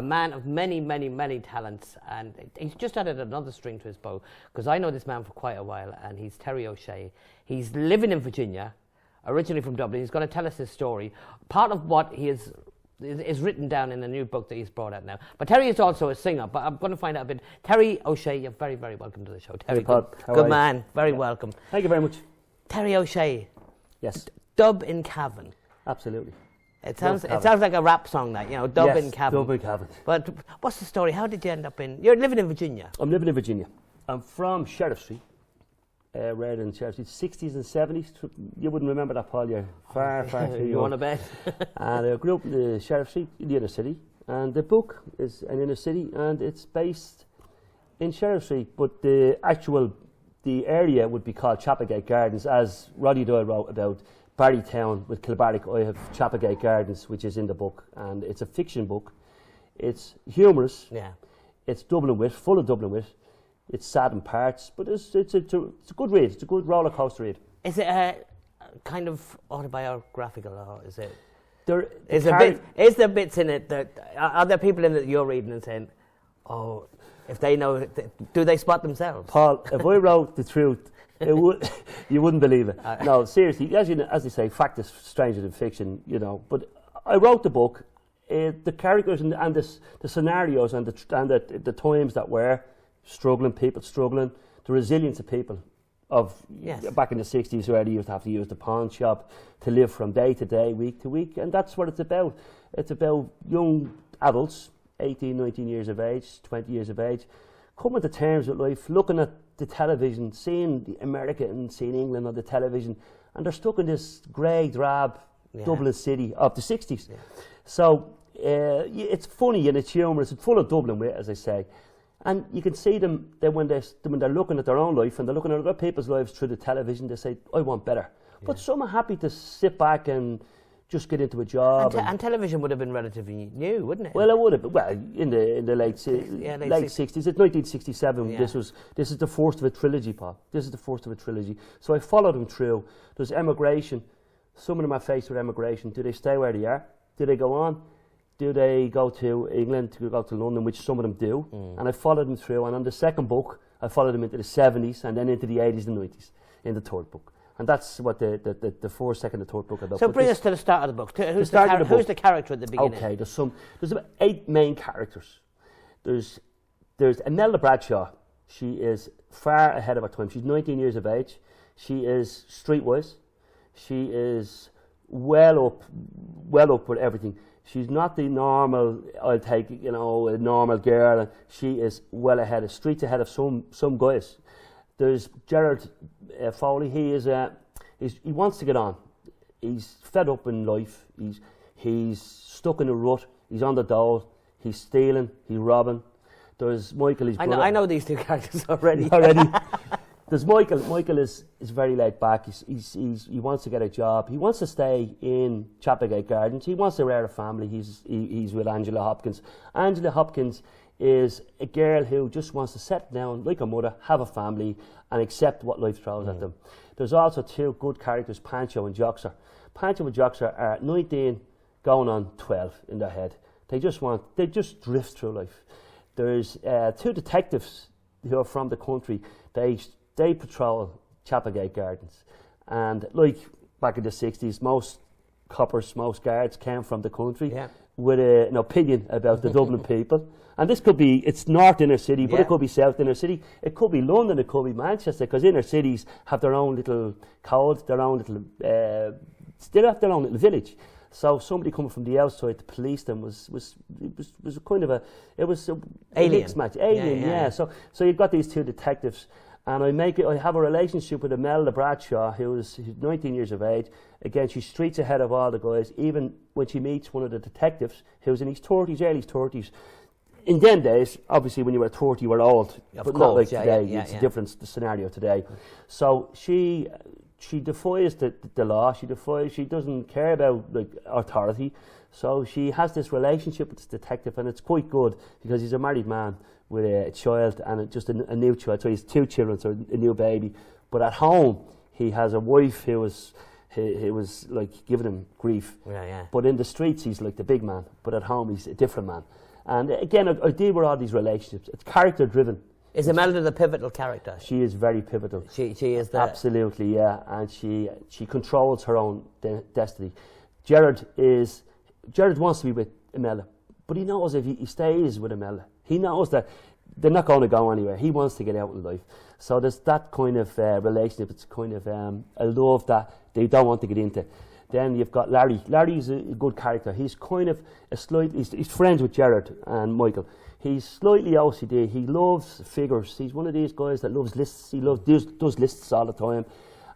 man of many, many, many talents, and he's just added another string to his bow, because I know this man for quite a while, and he's Terry O'Shea. He's living in Virginia, originally from Dublin. He's going to tell us his story. Part of what he is written down in a new book that he's brought out now. But Terry is also a singer, but I'm going to find out a bit. Terry O'Shea, you're very, very welcome to the show. Terry, good man, very welcome. Thank you very much. Terry O'Shea. Yes. Dub in Cavan. Absolutely. It sounds like a rap song, that, Dub in Cavan. Dub in Cavan. But what's the story? How did you end up you're living in Virginia? I'm living in Virginia. I'm from Sheriff Street. Right in Sheriff Street, 60s and 70s. You wouldn't remember that, Paul. You're far too young. You want to bet? And I grew up in the Sheriff Street, in the inner city. And the book is an inner city, and it's based in Sheriff Street. But the area would be called Chapelgate Gardens, as Roddy Doyle wrote about Barrytown with Kilbarrack. I have Chapelgate Gardens, which is in the book, and it's a fiction book. It's humorous. Yeah. It's Dublin wit, full of Dublin wit. It's sad in parts, but it's a good read. It's a good roller coaster read. Is it kind of autobiographical, or is it? Is there bits in it that are there people in it that you're reading and saying, "Oh, if they know, do they spot themselves?" Paul, if I wrote the truth, you wouldn't believe it. No, seriously, as they say, fact is stranger than fiction, But I wrote the book, the characters and the scenarios and the times that were struggling, people struggling, the resilience of people back in the 60s, where they used to have to use the pawn shop to live from day to day, week to week, and that's what it's about. It's about young adults, 18, 19 years of age, 20 years of age, coming to terms with life, looking at the television, seeing America and seeing England on the television, and they're stuck in this grey, drab Dublin city of the 60s. Yeah. So it's funny and it's humorous, it's full of Dublin wit, as I say. And you can see them then when they're looking at their own life and they're looking at other people's lives through the television, they say, I want better. Yeah. But some are happy to sit back and just get into a job. And television would have been relatively new, wouldn't it? Well, it would have been. Well, in the late 60s. It's 1967. Yeah. This is the first of a trilogy, Paul. This is the first of a trilogy. So I followed them through. There's emigration. Some of them are faced with emigration. Do they stay where they are? Do they go on? Do they go to England, to go to London, which some of them do? And I followed them through. And on the second book, I followed them into the 70s and then into the 80s and 90s in the third book. And that's what the first, second, and third book are about. So bring us to the start of the book. Who's the character at the beginning? Okay, there's about 8 main characters. There's Imelda Bradshaw. She is far ahead of her time. She's 19 years of age. She is streetwise. She is well up with everything. She's not the normal, I'll take, a normal girl. She is well ahead, streets ahead of some guys. There's Gerard Foley. He wants to get on. He's fed up in life. He's stuck in a rut. He's on the dole. He's stealing. He's robbing. There's Michael. His brother. I know these two characters already. There's Michael. Michael is very laid back. He wants to get a job. He wants to stay in Chapelgate Gardens. He wants to rear a family. He's with Angela Hopkins. Angela Hopkins is a girl who just wants to settle down like her mother, have a family, and accept what life throws at them. There's also 2 good characters, Pancho and Joxer. Pancho and Joxer are 19, going on 12 in their head. They just drift through life. There's 2 detectives who are from the country. They patrol Chapelgate Gardens, and like back in the 60s, most coppers, most guards came from the country with an opinion about the Dublin people. And this it's North Inner City, but it could be South Inner City. It could be London, it could be Manchester, because inner cities have their own little code, their own little, they have their own little village. So somebody coming from the outside to police them was kind of a mixed match. Alien, yeah. So you've got these 2 detectives, and I have a relationship with Imelda Bradshaw, who's 19 years of age. Again, she's streets ahead of all the guys, even when she meets one of the detectives who's in his 30s, early 30s. In them days, obviously when you were 30 you were old, but not like today. It's a different scenario today. So she defies the law. She doesn't care about authority. So she has this relationship with this detective, and it's quite good because he's a married man with a child and just a new child. So he has 2 children, so a new baby. But at home he has a wife who was like giving him grief. But in the streets he's like the big man, but at home he's a different man. And again, I deal with all these relationships. It's character driven. Is Imelda the pivotal character? She is very pivotal. She is the... Absolutely, yeah. And she controls her own destiny. Gerard wants to be with Imelda, but he knows if he stays with Imelda, he knows that they're not going to go anywhere. He wants to get out in life. So there's that kind of relationship. It's kind of a love that they don't want to get into. Then you've got Larry. Larry's a good character. He's kind of he's friends with Gerard and Michael. He's slightly OCD. He loves figures. He's one of these guys that loves lists. He does lists all the time.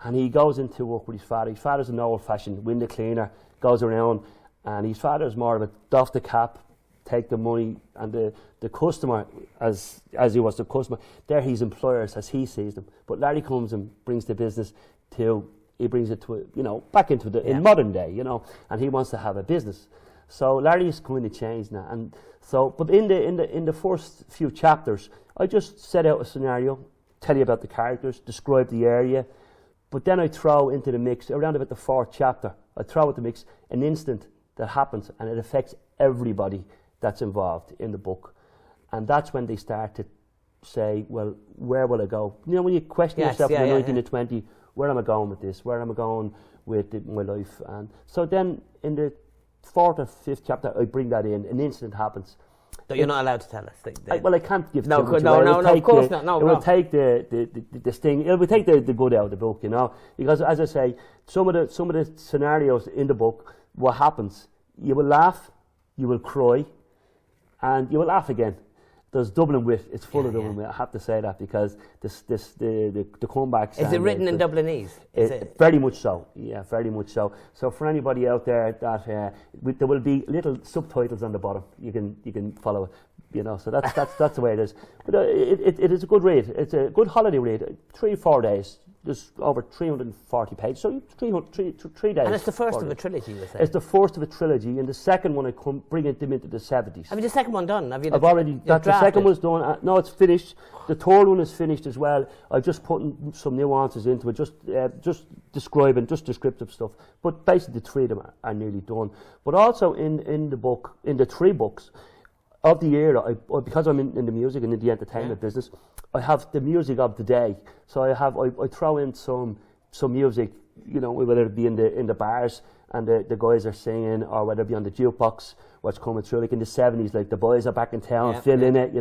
And he goes into work with his father. His father's an old-fashioned window cleaner, goes around, and his father's more of a doff the cap, take the money, and the customer, as he was the customer, they're his employers as he sees them. But Larry comes and brings the business he brings it to, back into in modern day, and he wants to have a business. So Larry's kind of changed now. And so, but in the first few chapters, I just set out a scenario, tell you about the characters, describe the area, but then I throw into the mix, around about the fourth chapter, I throw into the mix an incident that happens and it affects everybody that's involved in the book. And that's when they start to say, well, where will I go? When you question yourself in 19 to 20, where am I going with this? Where am I going with my life? And so then in the fourth or fifth chapter, I bring that in. An incident happens. So you're not allowed to tell us. I can't give no, too much no, away. no, of course not. No, it will take the sting. It will take the good out of the book, because as I say, some of the scenarios in the book, what happens? You will laugh, you will cry, and you will laugh again. There's Dublin wit. It's full of Dublin wit. I have to say that because the comebacks. Is it written in Dublinese? Very much so. Yeah, very much so. So for anybody out there that there will be little subtitles on the bottom. You can follow it. So that's the way it is. But it is a good read. It's a good holiday read. 3-4 days. There's over 340 pages, so 3 days. And it's the first of a trilogy, you say? It's the first of a trilogy, and the second one I bring them into the 70s. Have you the second one done? I've already. The second one's done. No, it's finished. The third one is finished as well. I've just put some nuances into it, just describing, just descriptive stuff. But basically, the three of them are nearly done. But also in the book, in the 3 books of the era, because I'm in the music and in the entertainment business, I have the music of the day. So I throw in some music, whether it be in the bars and the guys are singing, or whether it be on the jukebox, what's coming through, like in the 70s, like The Boys Are Back in Town, fill in it,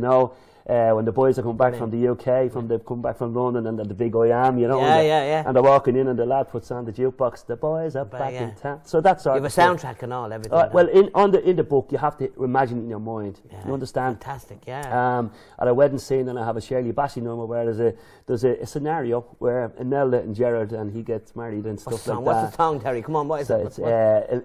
when the boys are coming back from the UK, they've come back from London, and the big I Am, and they're walking in, and the lad puts on the jukebox, The Boys Are Back in Town. So that's all. You have a soundtrack and all, everything. Well, in the book, you have to imagine it in your mind. You understand? Fantastic, yeah. At a wedding scene, and I have a Shirley Bassey number where there's a scenario where Imelda and Gerard, and he gets married and stuff like that. What's the song, Terry? Come on, what is it?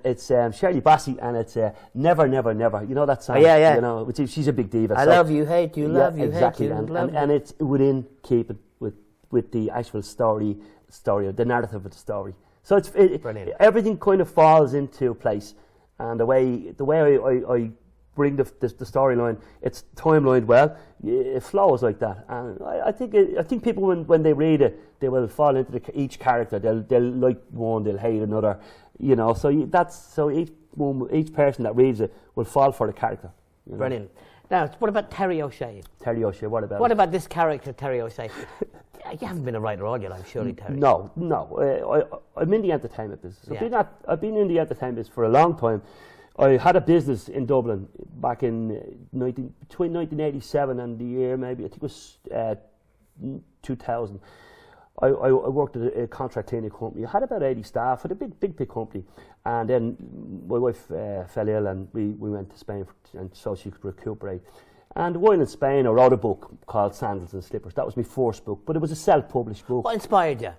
It's Shirley Bassey, and it's Never, Never, Never. You know that song? Which she's a big diva. I love you, hate you, love you, exactly. hate you, and it's within keeping with the actual story, the narrative of the story. So it's brilliant. Everything kind of falls into place, and the way I bring the storyline, it's timelined well. It flows like that, and I think people when they read it, they will fall into each character. They'll like one, they'll hate another. So each person that reads it will fall for the character. Brilliant. Now, what about Terry O'Shea? Terry O'Shea, what about? What about this character, Terry O'Shea? You haven't been a writer all your life, surely, Terry? No. I'm in the entertainment business. I've been in the entertainment business for a long time. I had a business in Dublin back in between 1987 and the year maybe, I think it was 2000. I worked at a contract cleaning company. I had about 80 staff at a big company. And then my wife fell ill, and we went to Spain and so she could recuperate. And while in Spain, I wrote a book called Sandals and Slippers. That was my first book, but it was a self-published book. What inspired you?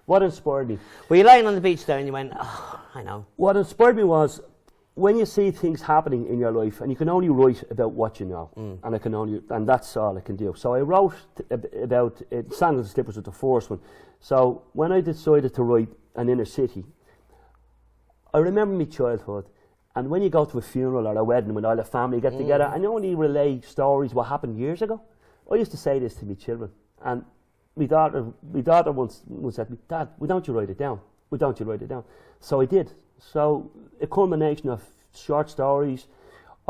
What inspired me? Were you lying on the beach there and you went, I know. What inspired me was when you see things happening in your life, and you can only write about what you know, and that's all I can do. So I wrote about Sandals and Slippers was the first one. So when I decided to write an inner city, I remember my childhood, and when you go to a funeral or a wedding when all the family get together, and you only relay stories what happened years ago. I used to say this to my children, and my daughter once said to me, "Dad, why don't you write it down? Why don't you write it down?" So I did. So a culmination of short stories,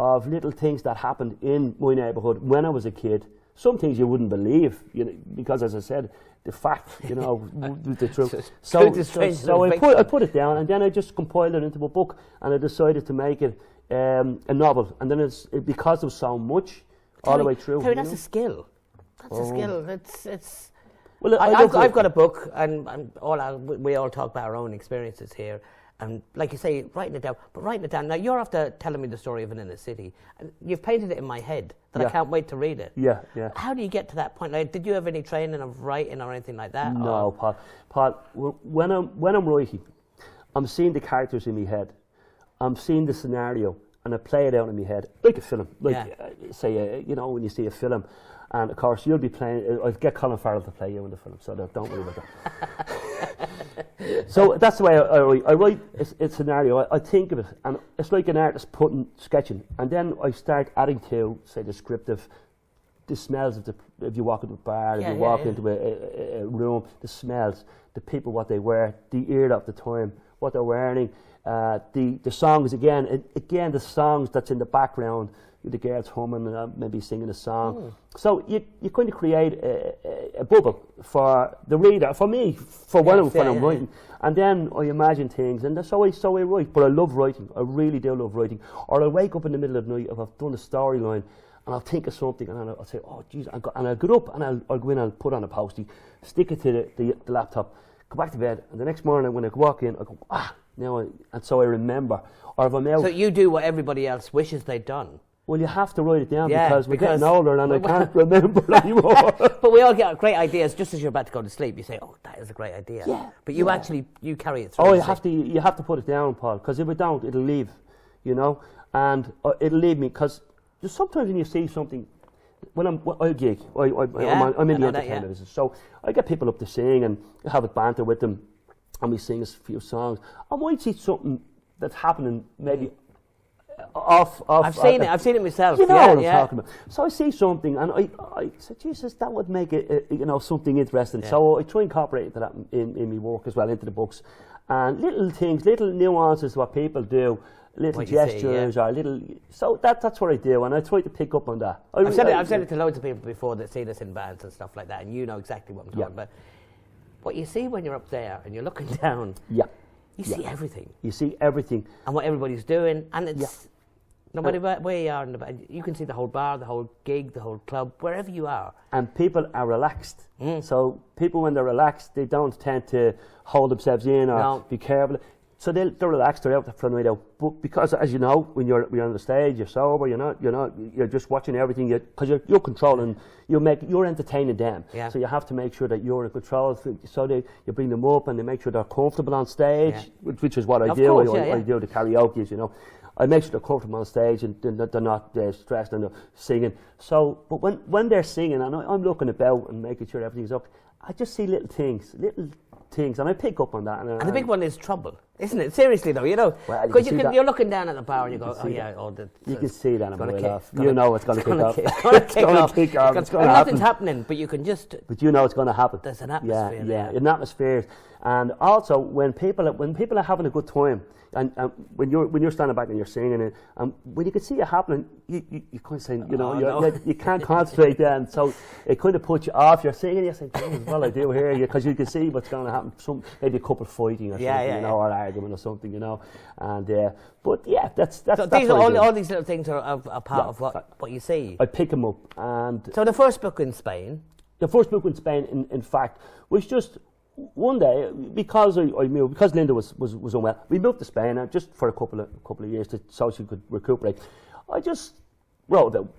of little things that happened in my neighbourhood when I was a kid. Some things you wouldn't believe, because as I said, the fact, the truth. So I put it down, and then I just compiled it into a book, and I decided to make it a novel. And then because there was so much all the way through. Terry, that's a skill. That's a skill. It's. Well, I've got a book, and we all talk about our own experiences here. And like you say, writing it down. But writing it down, now you're after telling me the story of an inner city. And you've painted it in my head that I can't wait to read it. Yeah. How do you get to that point? Like, did you have any training of writing or anything like that? No, Paul, when I'm writing, I'm seeing the characters in my head. I'm seeing the scenario, and I play it out in my head, like a film. Say, when you see a film, and of course you'll be playing, I'll get Colin Farrell to play you in the film, so don't worry about that. So that's the way I write a scenario. I think of it, and it's like an artist sketching, and then I start adding to, say, the smells of if you walk into a bar, if you walk into a room, the smells, the people, what they wear, the era of the time, what they're wearing, the songs again, the songs that's in the background, the girls humming, maybe singing a song. So you kind of create a bubble for the reader, for me, when I'm writing. And then I imagine things, and so I write. But I love writing. I really do love writing. Or I'll wake up in the middle of the night if I've done a storyline, and I'll think of something, and I'll say, oh, geez, and I'll get up, and I'll go in and put on a postie, stick it to the laptop, go back to bed, and the next morning when I walk in, I go, and so I remember. Or if I'm out. So you do what everybody else wishes they'd done. Well, you have to write it down because we're getting older and I can't remember anymore. But we all get great ideas just as you're about to go to sleep. You say, "Oh, that is a great idea." Yeah. But you actually carry it through. Oh, you have to put it down, Paul. Because if it don't, it'll leave. And it'll leave me. Because sometimes when you see something, I gig, I'm in the entertainment business, so I get people up to sing and have a banter with them, and we sing a few songs. I might see something that's happening maybe. I've seen it myself. You know what I'm talking about. So I see something, and I said, Jesus, that would make it, something interesting. Yeah. So I try and incorporate that in my work as well, into the books, and little things, little nuances, what people do, little gestures, or little. So that's what I do, and I try to pick up on that. I've said it to loads of people before that see us in bands and stuff like that, and you know exactly what I'm talking about. What you see when you're up there and you're looking down. Yeah. You see everything. You see everything. And what everybody's doing. And it's, no matter where you are in the band, you can see the whole bar, the whole gig, the whole club, wherever you are. And people are relaxed. So people, when they're relaxed, they don't tend to hold themselves in or be careful. So they're relaxed, they're out for a night out. But because, as you know, when you're on the stage, you're sober, you're just watching everything, because you're controlling, you're entertaining them. Yeah. So you have to make sure that you're in control. So you bring them up and they make sure they're comfortable on stage, which is what I do. I do the karaoke, I make sure they're comfortable on stage and they're not stressed and they're singing. So, but when they're singing and I'm looking about and making sure everything's up, I just see little things, and I pick up on that. And the big one is trouble, isn't it? Seriously though, because you're looking down at the bar and you go, you can see that on the way off. You know it's going to kick off. It's going to kick off. It's going to happen. Nothing's happening, but you can just. But you know it's going to happen. There's an atmosphere. Yeah, an atmosphere. And also when people are having a good time, and when you're standing back and you're singing it, when you can see it happening, you kind of say, you can't concentrate then. So it kind of puts you off. You're singing, you say, well, I do here, because you can see what's going to happen. Maybe a couple fighting or something, or arguing or something, And but that's so that's all these little things are part of what you see. I pick them up, and so the first book in Spain. The first book in Spain, in fact, was just. One day, because I moved, because Linda was unwell, we moved to Spain just for a couple of years so she could recuperate. I just wrote out,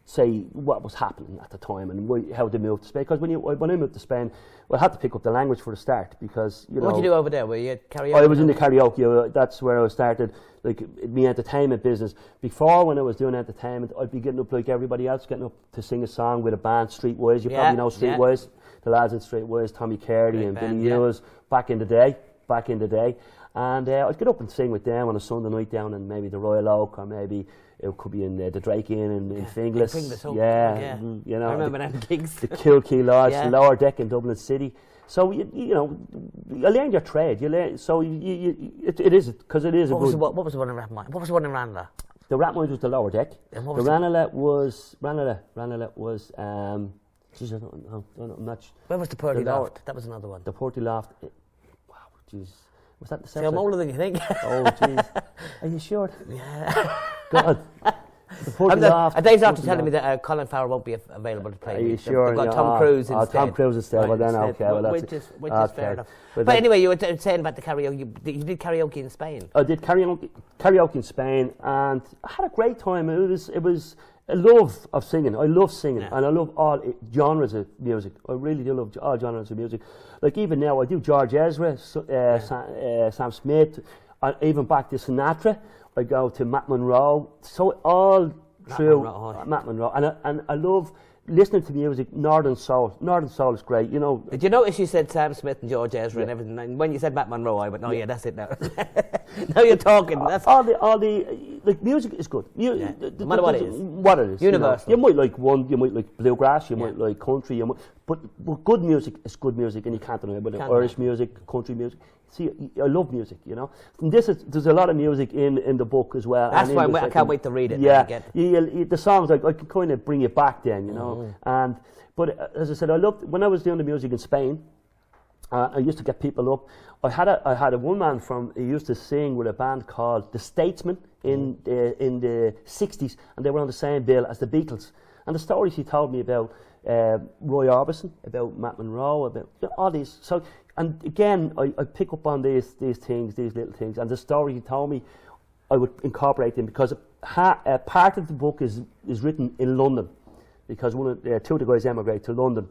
say what was happening at the time and how they moved to Spain. Because when I moved to Spain, I had to pick up the language for the start because What did you do over there? Were you karaoke? I was in the karaoke. That's where I started, like my entertainment business. Before, when I was doing entertainment, I'd be getting up like everybody else, getting up to sing a song with a band, Streetwise. You probably know Streetwise. The lads in Streetwise, Tommy Carey and Billy Hughes, back in the day. And I'd get up and sing with them on a Sunday night down in maybe the Royal Oak, or maybe it could be in the Drake Inn in Finglas. I remember them gigs. The Kilkee Lodge, the lower deck in Dublin City. So you learn your trade. You learn. So it is because it is what was the one in Ranelagh? What was the one in Ranelagh? The Rathmines was the lower deck. And The what was Ranelagh was geez, I don't know. I'm not. Where was the Purdy the lower- Loft? That was another one. The Porty Loft. Wow, jeez. Was that the See, south I'm side? older than you think. Oh, jeez. Are you sure? Yeah. God. The Porty Loft. Dave's after Porty telling me Loft. that Colin Farrell won't be available to play. Are you They've sure? got Yeah. Tom Cruise Oh, instead. Tom Cruise instead. Well, then, okay. Well, that's which is okay. fair enough. But But then- anyway, you were saying about the karaoke. You did karaoke in Spain. I did karaoke in Spain, and I had a great time. It was a love of singing. I love singing, Yeah. and I love all genres of music. I really do love all genres of music. Like even now, I do George Ezra, Sam Smith, even back to Sinatra. I go to Matt Monro. So all through Monro, aye. Matt Monro, and I love listening to music. Northern Soul. Northern Soul is great. You know. Did you notice you said Sam Smith and George Ezra and Yeah. everything? And when you said Matt Monro, I went, "Oh yeah, that's it now." Now you're talking. That's all the like music is good. Yeah. No matter what it is. What it is. Universal. You might like one, you might like bluegrass, you Yeah. might like country, but good music is good music, and you can't deny it. But Can't Irish deny. music, country music. See, I love music, you know. And there's a lot of music in the book as well. That's and why in the I can't second- wait to read it. Yeah, and get- the songs I can kind of bring it back then, you know. But as I said, I loved when I was doing the music in Spain. I used to get people up. I had a one man he used to sing with a band called The Statesmen in the 60s, and they were on the same bill as the Beatles. And the stories he told me about Roy Orbison, about Matt Monro, about all these. So, and again, I pick up on these things, these little things, and the story he told me, I would incorporate them because part of the book is written in London, because two of the guys emigrated to London,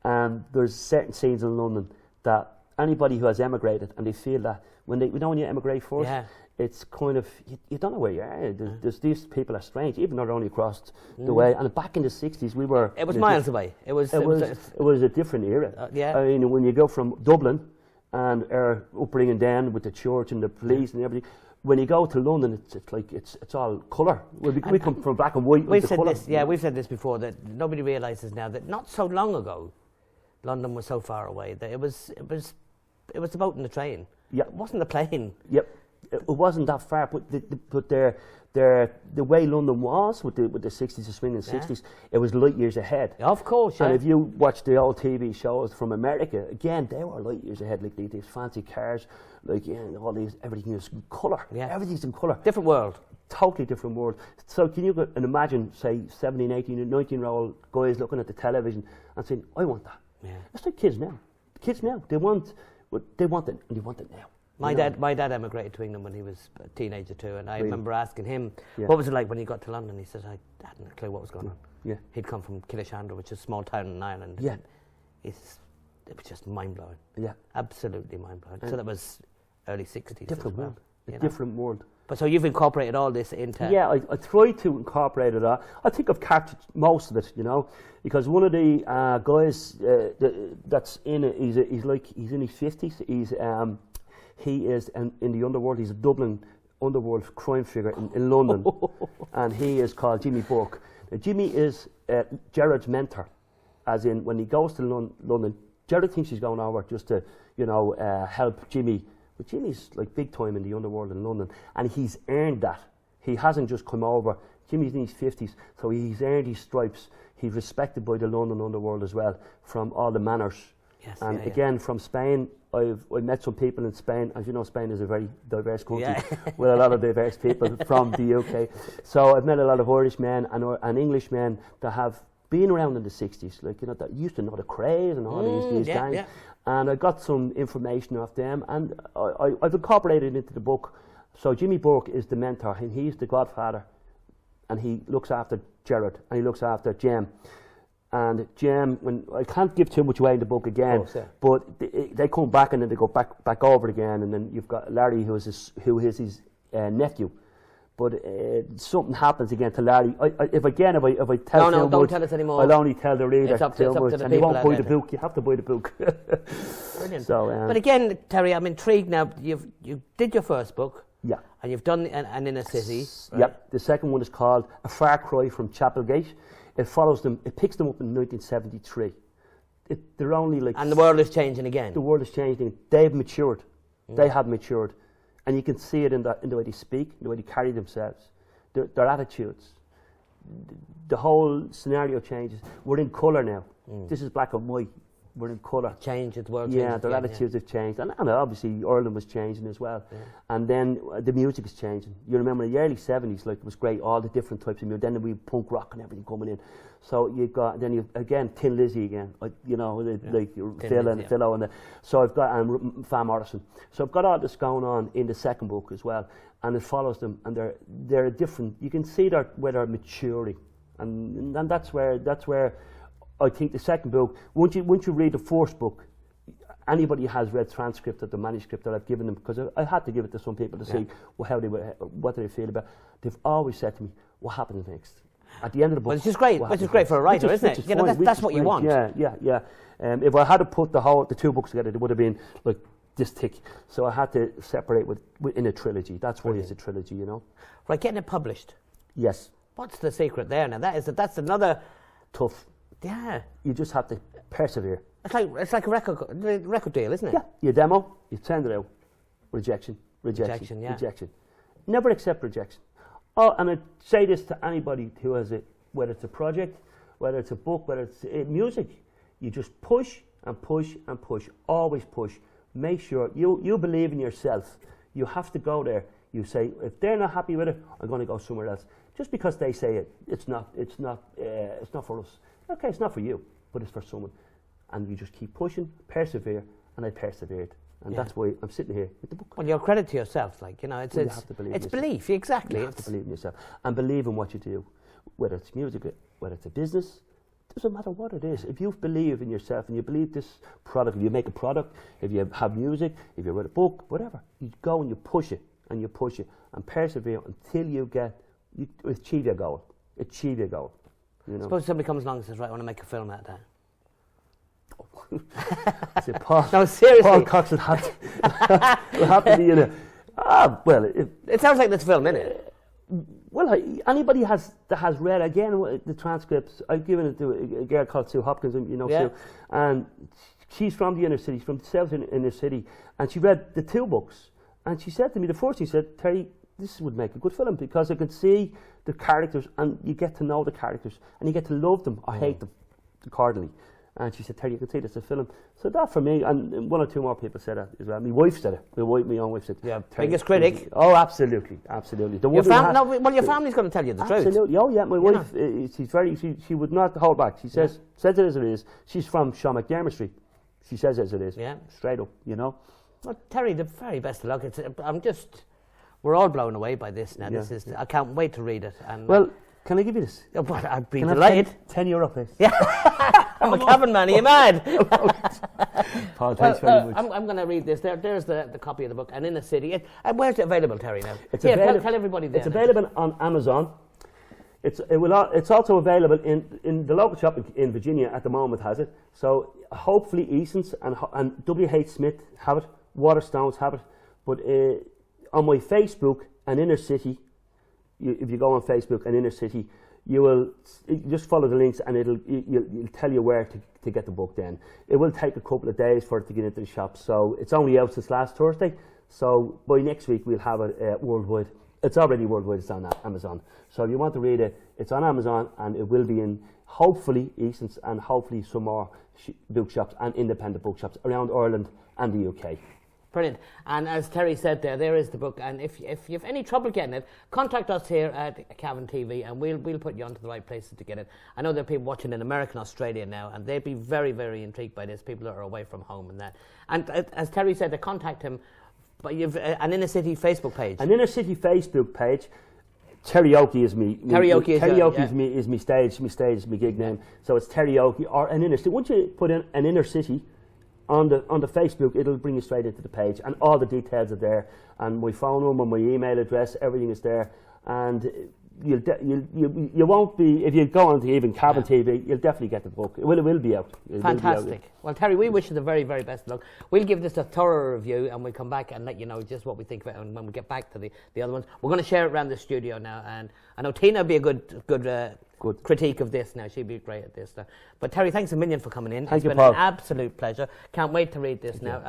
and there's certain scenes in London that anybody who has emigrated, and they feel that when you emigrate first, Yeah. it's kind of you don't know where you are. There's these people are strange, even though they're only across the way. And back in the 60s, we were. It was miles away. It was a different era. yeah. I mean, when you go from Dublin and our upbringing down with the church and the police and everything. When you go to London, it's all colour. We come from black and white. We've into said colour. this. Yeah, we've said this before that nobody realises now that not so long ago, London was so far away that it was the boat and the train. Yeah. It wasn't the plane. Yep, it wasn't that far, but the way London was with the 60s, the swinging 60s, it was light years ahead. Of course, yeah. And if you watch the old TV shows from America, again, they were light years ahead. Like these fancy cars, like all these, everything is in colour. Yeah. Everything's in colour. Different world. Totally different world. So can you go and imagine, say, 17, 18, and 19-year-old guys looking at the television and saying, "I want that." Yeah. It's like kids now. Kids now, they want it, and they want it now. My You know? dad emigrated to England when he was a teenager too, and I Really? remember asking him, Yeah. what was it like when he got to London? He said, I hadn't a clue what was going on. Yeah. He'd come from Killishandra, which is a small town in Ireland. Yeah. and it was just mind-blowing. Yeah. Absolutely mind-blowing. So that was early 60s. Different as well, world. A you know. different world. But so you've incorporated all this into... Yeah, I try to incorporate it all. I think I've captured most of it, you know, because one of the guys that's in it, he's in his 50s. He is in the underworld. He's a Dublin underworld crime figure in London, and he is called Jimmy Burke. Now, Jimmy is Gerard's mentor, as in when he goes to London, Gerard thinks he's going over just to, help Jimmy. But Jimmy's like big time in the underworld in London, and he's earned that. He hasn't just come over. Jimmy's in his 50s, so he's earned his stripes. He's respected by the London underworld as well, from all the manners. Yes, And yeah, again, from Spain, I've met some people in Spain. As you know, Spain is a very diverse country Yeah. with a lot of diverse people from the UK. So I've met a lot of Irishmen and Englishmen that have been around in the 60s, that used to know the Craze and all these yeah, gangs. yeah. And I got some information off them, and I've incorporated it into the book. So Jimmy Burke is the mentor, and he's the godfather, and he looks after Gerard, and he looks after Jem. And Jem, when I can't give too much away in the book again, Of course, yeah. but they come back and then they go back over again, and then you've got Larry, who is his nephew. But something happens again to Larry. If I tell too don't much, tell us anymore. I'll only tell the reader It's up too to much, the and he people won't out buy the there. book. You have to buy the book. Brilliant. So, but again, Terry, I'm intrigued now. You did your first book, yeah. and you've done an Inner City. Right? Yep. The second one is called A Far Cry from Chapelgate. It follows them. It picks them up in 1973. They're only like. And the world is changing again. The world is changing. They've matured. They have matured, and you can see it in the way they speak, the way they carry themselves. their attitudes. The whole scenario changes. We're in colour now. This is black and white. We're in colour. Change the world. Yeah, their attitudes have changed, and obviously Ireland was changing as well. Yeah. And then the music is changing. You remember in the early '70s, like it was great, all the different types of music. Then we punk rock and everything coming in. So you've got again Tin Lizzy again, like Phil and Philo and so I've got Van Morrison. So I've got all this going on in the second book as well, and it follows them, and they're different. You can see where they're maturing, and that's where. I think the second book, once you read the first book, anybody who has read transcript of the manuscript that I've given them, because I had to give it to some people to see what do they feel about. They've always said to me, "What happens next?" At the end of the book, which is great for a writer, isn't it? That's what you want. Yeah. If I had to put the 2 books together, it would have been like this thick. So I had to separate in a trilogy. That's why it's a trilogy, you know. Right, getting it published. Yes. What's the secret there? Now that's another tough. Yeah. You just have to persevere. It's like a record deal, isn't it? Yeah. You demo, you send it out. Rejection. Never accept rejection. Oh, and I say this to anybody who has it, whether it's a project, whether it's a book, whether it's music. You just push and push and push. Always push. Make sure you believe in yourself. You have to go there. You say, if they're not happy with it, I'm going to go somewhere else. Just because they say it's not for us. Okay, it's not for you, but it's for someone. And you just keep pushing, persevere, and I persevered. And that's why I'm sitting here with the book. Well, you're credit to yourself, like, you know, it's belief, exactly. You have to believe in yourself and believe in what you do, whether it's music, whether it's a business. Doesn't matter what it is. If you believe in yourself and you believe this product, if you make a product, if you have music, if you write a book, whatever, you go and you push it and persevere until you achieve your goal. Achieve your goal. You know? Suppose somebody comes along and says, right, I want to make a film out of that. No, seriously. Paul Cox will have to be in it. It sounds like this film, innit? Well, anybody that has read again the transcripts, I've given it to a girl called Sue Hopkins, Sue, and she's from the inner city, from the south inner city, and she read the 2 books, and she said to me, the first thing she said, Terry, this would make a good film because I could see the characters and you get to know the characters and you get to love them or hate them accordingly. And she said, Terry, you can see this is a film. So that for me, and 1 or 2 more people said that as well. My wife said it. My own wife said it. Yeah, biggest critic. Oh, absolutely. Your family's going to tell you the truth. Absolutely. Oh, yeah. My wife, she would not hold back. She says it as it is. She's from Sean McDermott Street. She says it as it is. Yeah. Straight up, you know. Well, Terry, the very best of luck. We're all blown away by this now. Yeah. I can't wait to read it. And well, can I give you this? Oh, but I'd be delighted. €10, please. Yeah. I'm a cabin man. Are you mad? Paul, thanks very much. I'm going to read this. There's the copy of the book. And in the city. Where's it available, Terry, now? Tell everybody there. It's available on Amazon. It's also available in the local shop in Virginia at the moment, has it. So hopefully Eason's and W.H. Smith have it. Waterstones have it. But on my Facebook and Inner City, if you go on Facebook and Inner City, you will just follow the links and it'll tell you where to get the book then. It will take a couple of days for it to get into the shop. So it's only out since last Thursday. So by next week we'll have it worldwide. It's already worldwide, it's on Amazon. So if you want to read it, it's on Amazon and it will be in hopefully Eason's and hopefully some more bookshops and independent bookshops around Ireland and the UK. Brilliant. And as Terry said there is the book. And if you have any trouble getting it, contact us here at Cavan TV and we'll put you onto the right places to get it. I know there are people watching in America and Australia now and they'd be very, very intrigued by this, people that are away from home and that. And as Terry said, to contact him, but you've an Inner City Facebook page. An Inner City Facebook page. Terryokey is me. Terryokey is my gig name. So it's Terryokey or an Inner City. Once you put in an Inner City on the Facebook, it'll bring you straight into the page, and all the details are there. And my phone number, my email address, everything is there. And you won't be, if you go on to even Cavan TV, you'll definitely get the book. It will be out. Fantastic. Well, Terry, we wish you the very, very best of luck. We'll give this a thorough review and we'll come back and let you know just what we think of it. And when we get back to the other ones, we're going to share it around the studio now. And I know Tina will be a good critique of this now. She'd be great at this. But Terry, thanks a million for coming in. Thank you, Paul. It's been an absolute pleasure. Can't wait to read this now.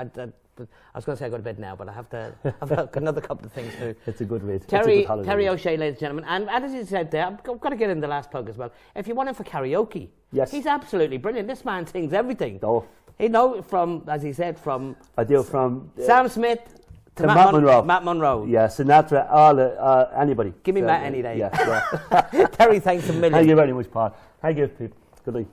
I was going to say I go to bed now, but I have to. I've got another couple of things to. It's a good read. It's a Terry good holiday Terry read. O'Shea, ladies and gentlemen, and as you said there, I've got to get in the last plug as well. If you want him for karaoke, Yes. he's absolutely brilliant. This man sings everything. Oh, He know from, as he said, from I do from Sam Smith to Matt Monro. Matt Monro. Yeah, Sinatra, all anybody. Give me Matt any day. Yeah, yeah. Terry, thanks a million. Thank you very much, Paul. Thank you, people. Good night.